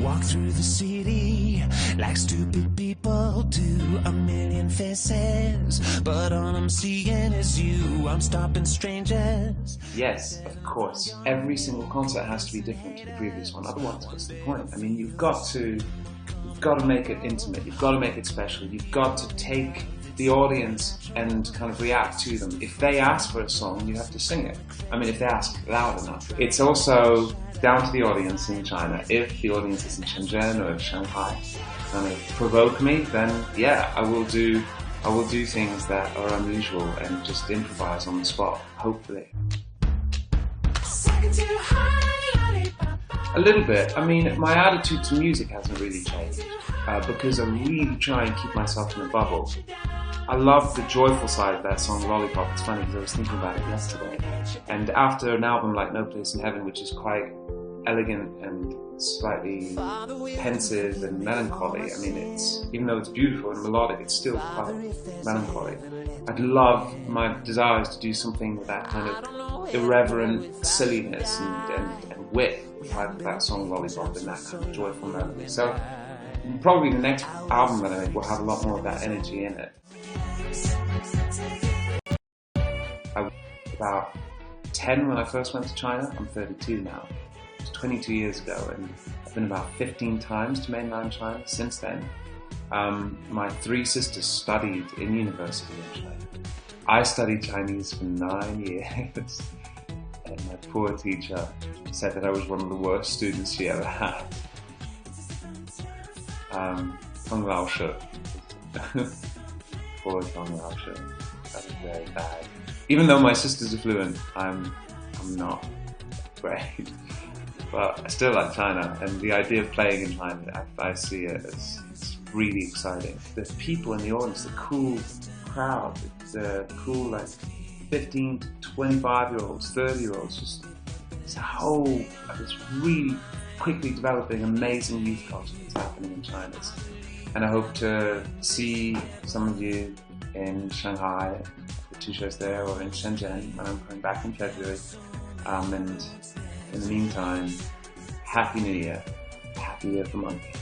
Walk through the city like stupid people do. A million faces, but all I'm seeing is you. I'm stopping strangers. Yes, of course. Every single concert has to be different to the previous one. Otherwise, what's the point? I mean, you've got to make it intimate. You've got to make it special. You've got to take the audience and kind of react to them. If they ask for a song, you have to sing it. I mean, if they ask loud enough. It's also down to the audience in China. If the audience is in Shenzhen or Shanghai kind of provoke me, then yeah, I will do things that are unusual and just improvise on the spot, hopefully. A little bit. I mean, my attitude to music hasn't really changed because I really try and keep myself in a bubble. I love the joyful side of that song, Lollipop. It's funny because I was thinking about it yesterday. And after an album like No Place in Heaven, which is quite elegant and slightly pensive and melancholy, I mean, even though it's beautiful and melodic, it's still quite melancholy. My desire is to do something with that kind of irreverent silliness and wit, like that song Lollipop, and that kind of joyful melody. So probably the next album that I make will have a lot more of that energy in it. I was about 10 when I first went to China. I'm 32 now. It was 22 years ago, and I've been about 15 times to mainland China since then. My 3 sisters studied in university in China. I studied Chinese for 9 years, and my poor teacher said that I was one of the worst students she ever had. Tong Lao Shi. Poor Tong Lao Shi. That was very bad. Even though my sisters are fluent, I'm not great. But I still like China, and the idea of playing in China, I see it as it's really exciting. The people in the audience, the cool crowd, the cool like 15 to 25-year-olds, 30-year-olds, just it's a whole, this really quickly developing amazing youth culture that's happening in China. And I hope to see some of you in Shanghai, the 2 shows there, or in Shenzhen when I'm coming back in February. And in the meantime, Happy New Year. Happy Year of the Monkey.